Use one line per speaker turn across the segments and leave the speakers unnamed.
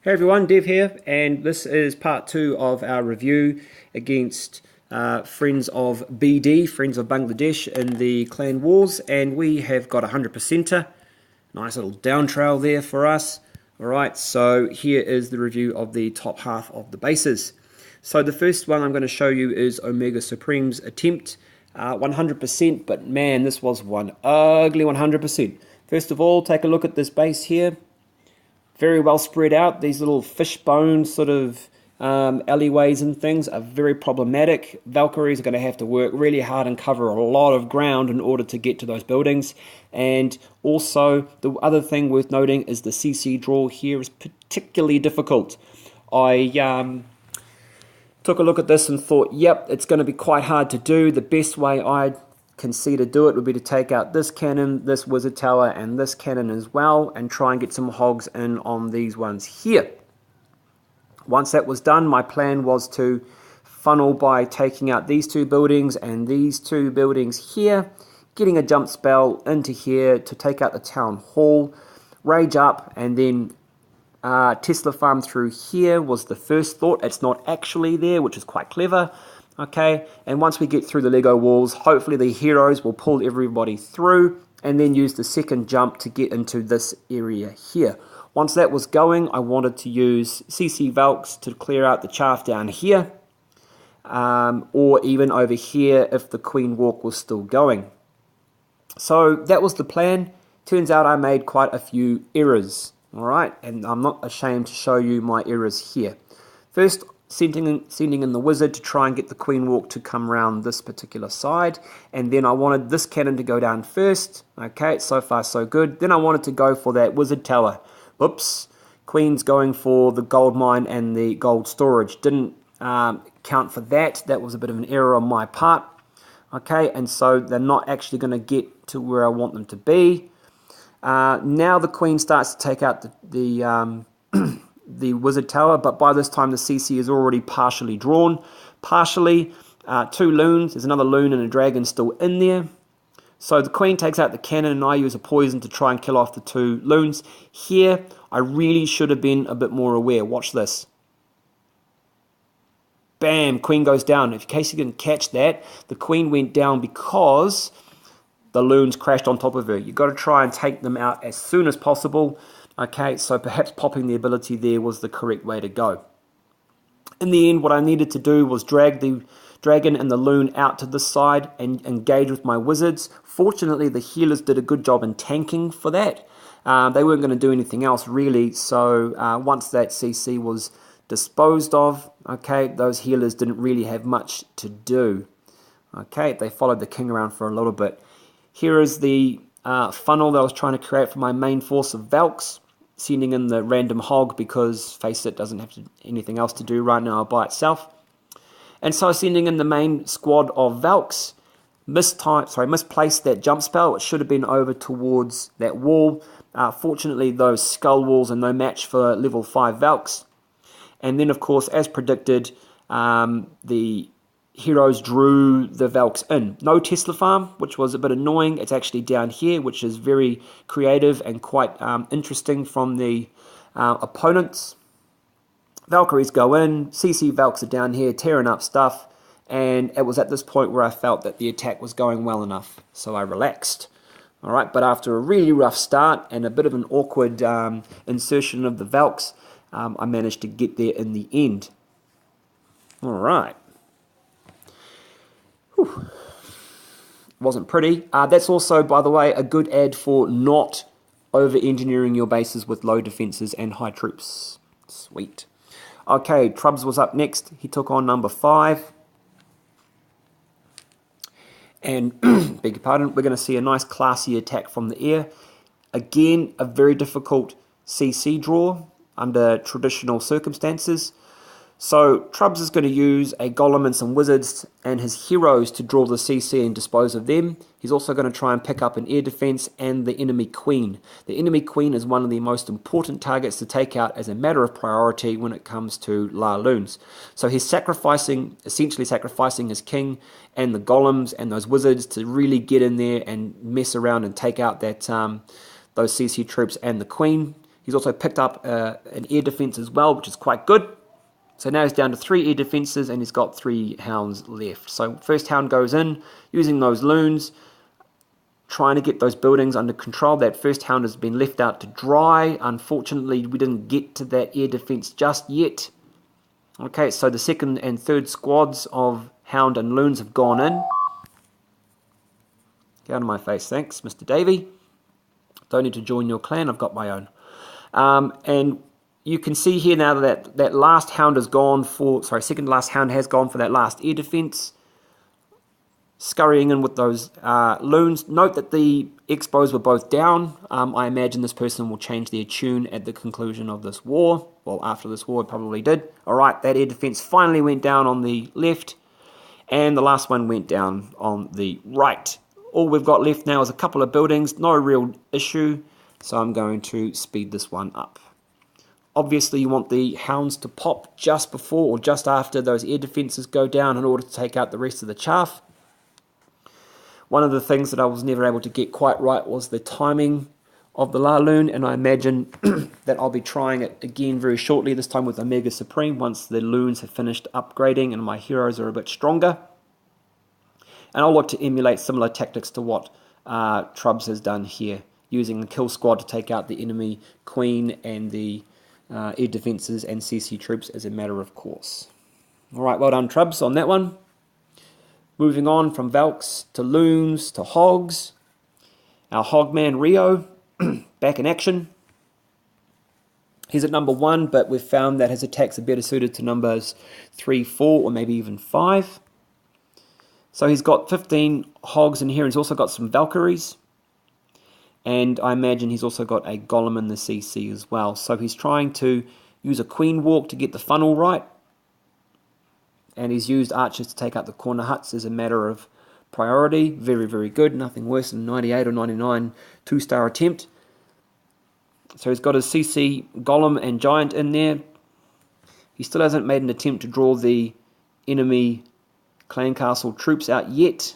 Hey everyone, Dev here, and this is part two of our review against Friends of BD, Friends of Bangladesh in the Clan Wars, and we have got a 100%er. Nice little down trail there for us. Alright, so here is the review of the top half of the bases. So the first one I'm going to show you is Omega Supreme's attempt, 100%, but man, this was one ugly 100%. First of all, take a look at this base here. Very well spread out. These little fishbone sort of alleyways and things are very problematic. Valkyries are going to have to work really hard and cover a lot of ground in order to get to those buildings. And also, the other thing worth noting is the CC draw here is particularly difficult. I took a look at this and thought, yep, it's going to be quite hard to do. The best way I can see to do it would be to take out this cannon, this wizard tower, and this cannon as well, and try and get some hogs in on these ones here. Once that was done, my plan was to funnel by taking out these two buildings and these two buildings here, getting a jump spell into here to take out the town hall, rage up, and then Tesla farm through here was the first thought. It's not actually there, which is quite clever. Okay, and once we get through the Lego walls, hopefully the heroes will pull everybody through and then use the second jump to get into this area here. Once that was going, I wanted to use CC Valks to clear out the chaff down here, or even over here if the Queen Walk was still going. So that was the plan. Turns out I made quite a few errors, alright, and I'm not ashamed to show you my errors here. First, sending in the wizard to try and get the Queen Walk to come around this particular side, and then I wanted this cannon to go down first. Okay, so far so good. Then I wanted to go for that wizard tower. Oops, Queen's going for the gold mine and the gold storage. Didn't count for that. That was a bit of an error on my part. Okay, and so they're not actually going to get to where I want them to be. Now the Queen starts to take out the wizard tower, but by this time the CC is already partially drawn. Partially, two loons, there's another loon and a dragon still in there. So the Queen takes out the cannon and I use a poison to try and kill off the two loons. Here, I really should have been a bit more aware. Watch this. Bam, Queen goes down. In case you didn't catch that, the Queen went down because the loons crashed on top of her. You've got to try and take them out as soon as possible. Okay, so perhaps popping the ability there was the correct way to go. In the end, what I needed to do was drag the dragon and the loon out to this side and engage with my wizards. Fortunately, the healers did a good job in tanking for that. They weren't going to do anything else really, so once that CC was disposed of, okay, those healers didn't really have much to do. Okay, they followed the king around for a little bit. Here is the funnel that I was trying to create for my main force of Valks, sending in the random hog because, face it, doesn't have anything else to do right now by itself. And so sending in the main squad of Valks, misplaced that jump spell. It should have been over towards that wall. Fortunately, those skull walls are no match for level 5 Valks. And then, of course, as predicted, the heroes drew the Valks in. No Tesla farm, which was a bit annoying. It's actually down here, which is very creative and quite interesting from the opponents. Valkyries go in, CC Valks are down here tearing up stuff, and it was at this point where I felt that the attack was going well enough, so I relaxed. Alright, but after a really rough start and a bit of an awkward insertion of the Valks, I managed to get there in the end. Alright. Wasn't pretty. That's also, by the way, a good ad for not over-engineering your bases with low defenses and high troops. Sweet. Okay, Trubs was up next. He took on number 5. And, beg your pardon, we're going to see a nice classy attack from the air. Again, a very difficult CC draw under traditional circumstances. So Trubs is going to use a golem and some wizards and his heroes to draw the CC and dispose of them. He's also going to try and pick up an air defense and the enemy queen. The enemy queen is one of the most important targets to take out as a matter of priority when it comes to Laloons. So he's essentially sacrificing his king and the golems and those wizards to really get in there and mess around and take out that those CC troops and the queen. He's also picked up an air defense as well, which is quite good. So now he's down to 3 air defenses and he's got 3 hounds left. So first hound goes in, using those loons, trying to get those buildings under control. That first hound has been left out to dry. Unfortunately, we didn't get to that air defense just yet. Okay, so the second and third squads of hound and loons have gone in. Get out of my face, thanks, Mr. Davey. Don't need to join your clan, I've got my own. And you can see here now that that last hound has gone for, second last hound has gone for that last air defense. Scurrying in with those loons. Note that the Expos were both down. I imagine this person will change their tune at the conclusion of this war. Well, after this war, it probably did. Alright, that air defense finally went down on the left. And the last one went down on the right. All we've got left now is a couple of buildings. No real issue. So I'm going to speed this one up. Obviously, you want the hounds to pop just before or just after those air defenses go down in order to take out the rest of the chaff. One of the things that I was never able to get quite right was the timing of the Laloon, and I imagine that I'll be trying it again very shortly, this time with Omega Supreme, once the loons have finished upgrading and my heroes are a bit stronger. And I'll look to emulate similar tactics to what Trubs has done here, using the kill squad to take out the enemy queen and the air defenses and CC troops as a matter of course. Alright, well done Trubs on that one. Moving on from Valks to Loons to Hogs. Our Hogman Rio, back in action. He's at number 1, but we've found that his attacks are better suited to numbers 3, 4, or maybe even 5. So he's got 15 Hogs in here. He's also got some Valkyries. And I imagine he's also got a Golem in the CC as well. So he's trying to use a Queen Walk to get the funnel right. And he's used archers to take out the corner huts as a matter of priority. Very, very good. Nothing worse than 98 or 99 2-star attempt. So he's got his CC Golem and Giant in there. He still hasn't made an attempt to draw the enemy clan castle troops out yet.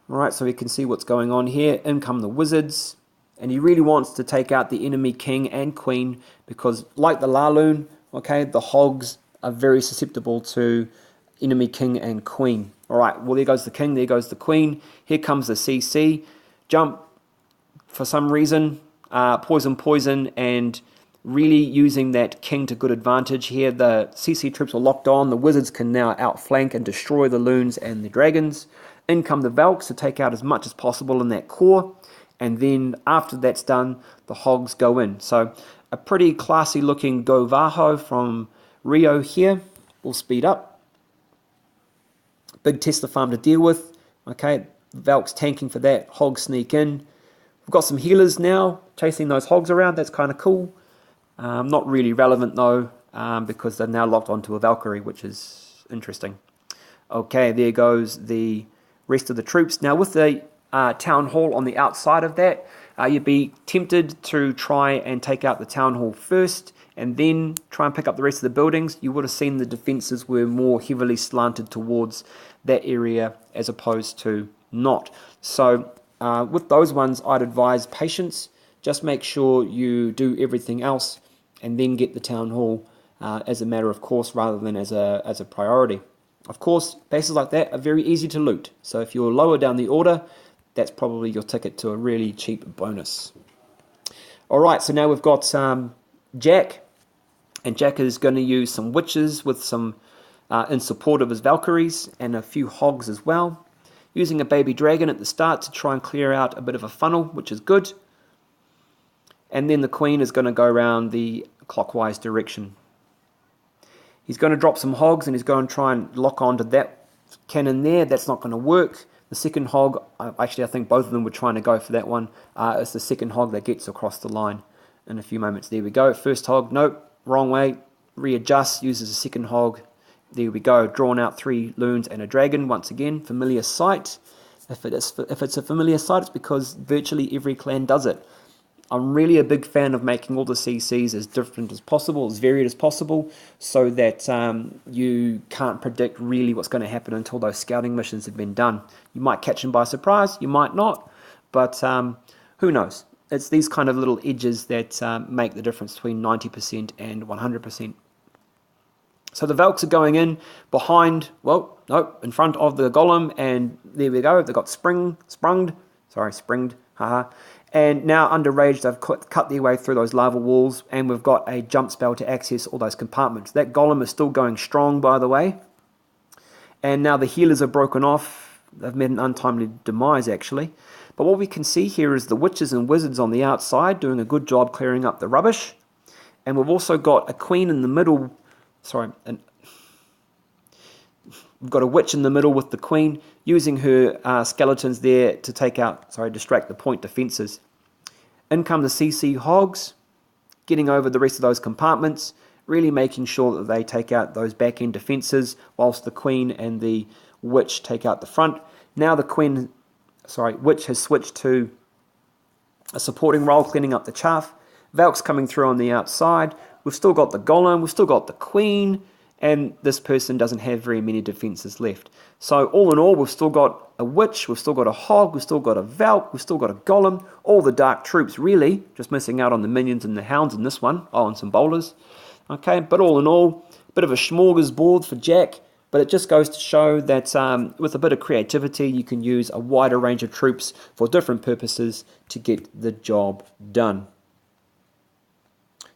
Alright, so we can see what's going on here. In come the wizards. And he really wants to take out the enemy king and queen because, like the Laloon, okay, the Hogs are very susceptible to enemy king and queen. Alright, well there goes the king, there goes the queen. Here comes the CC. Jump, for some reason, poison, and really using that king to good advantage here. The CC troops are locked on. The wizards can now outflank and destroy the loons and the dragons. In come the Valks to take out as much as possible in that core. And then after that's done, the Hogs go in. So a pretty classy looking Go Vaho from Rio here. We'll speed up. Big Tesla farm to deal with. Okay, Valks tanking for that. Hogs sneak in. We've got some healers now chasing those Hogs around. That's kind of cool. Not really relevant though, because they're now locked onto a Valkyrie, which is interesting. Okay, there goes the rest of the troops. Now with the town hall on the outside of that, you'd be tempted to try and take out the town hall first and then try and pick up the rest of the buildings. You would have seen the defenses were more heavily slanted towards that area as opposed to not. So with those ones, I'd advise patience. Just make sure you do everything else and then get the town hall as a matter of course rather than as a priority. Of course, bases like that are very easy to loot. So if you're lower down the order, that's probably your ticket to a really cheap bonus. Alright, so now we've got Jack. And Jack is going to use some witches with some in support of his Valkyries and a few Hogs as well. Using a baby dragon at the start to try and clear out a bit of a funnel, which is good. And then the Queen is going to go around the clockwise direction. He's going to drop some Hogs and he's going to try and lock onto that cannon there. That's not going to work. The second Hog, actually I think both of them were trying to go for that one. It's the second Hog that gets across the line in a few moments. There we go. First Hog, nope, wrong way. Readjusts, uses a second Hog. There we go. Drawn out 3 loons and a dragon. Once again, familiar sight. If it's a familiar sight, it's because virtually every clan does it. I'm really a big fan of making all the CCs as different as possible, as varied as possible, so that you can't predict really what's going to happen until those scouting missions have been done. You might catch them by surprise, you might not, but Who knows? It's these kind of little edges that make the difference between 90% and 100%. So the Valks are going in behind, well, no, in front of the golem, and there we go. They've got springed, haha. And now under rage, they've cut their way through those lava walls, and we've got a jump spell to access all those compartments. That golem is still going strong, by the way. And now the healers are broken off. They've met an untimely demise, actually. But what we can see here is the witches and wizards on the outside doing a good job clearing up the rubbish. And we've also got a queen in the middle. We've got a witch in the middle with the queen using her skeletons there to distract the point defenses. In come the CC Hogs, getting over the rest of those compartments, really making sure that they take out those back end defenses, whilst the queen and the witch take out the front. Now the witch has switched to a supporting role, cleaning up the chaff. Valks coming through on the outside. We've still got the golem, we've still got the queen, and this person doesn't have very many defenses left. So all in all, we've still got a witch, we've still got a hog, we've still got a Valk, we've still got a golem, all the dark troops really, just missing out on the minions and the hounds in this one. Oh, and some bowlers. Okay, but all in all, a bit of a smorgasbord for Jack, but it just goes to show that with a bit of creativity, you can use a wider range of troops for different purposes to get the job done.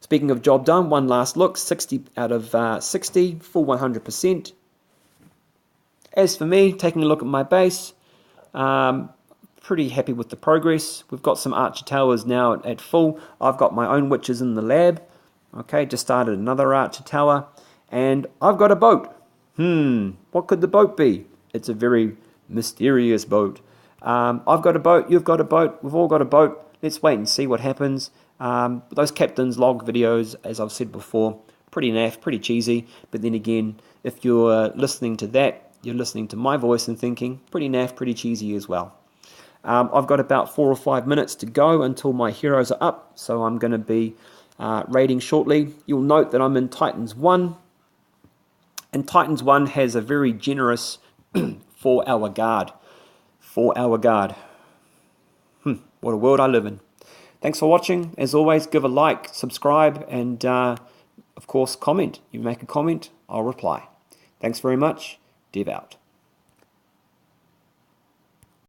Speaking of job done, one last look, 60 out of 60, full 100%. As for me, taking a look at my base, pretty happy with the progress. We've got some archer towers now at full. I've got my own witches in the lab. Okay, just started another archer tower. And I've got a boat. What could the boat be? It's a very mysterious boat. I've got a boat, you've got a boat, we've all got a boat. Let's wait and see what happens. Those captain's log videos, as I've said before, pretty naff, pretty cheesy. But then again, if you're listening to that, you're listening to my voice and thinking, pretty naff, pretty cheesy as well. I've got about 4 or 5 minutes to go until my heroes are up, so I'm going to be raiding shortly. You'll note that I'm in Titans 1, and Titans 1 has a very generous 4-hour guard. 4-hour guard. What a world I live in. Thanks for watching. As always, give a like, subscribe, and of course, comment. You make a comment, I'll reply. Thanks very much. Dev out.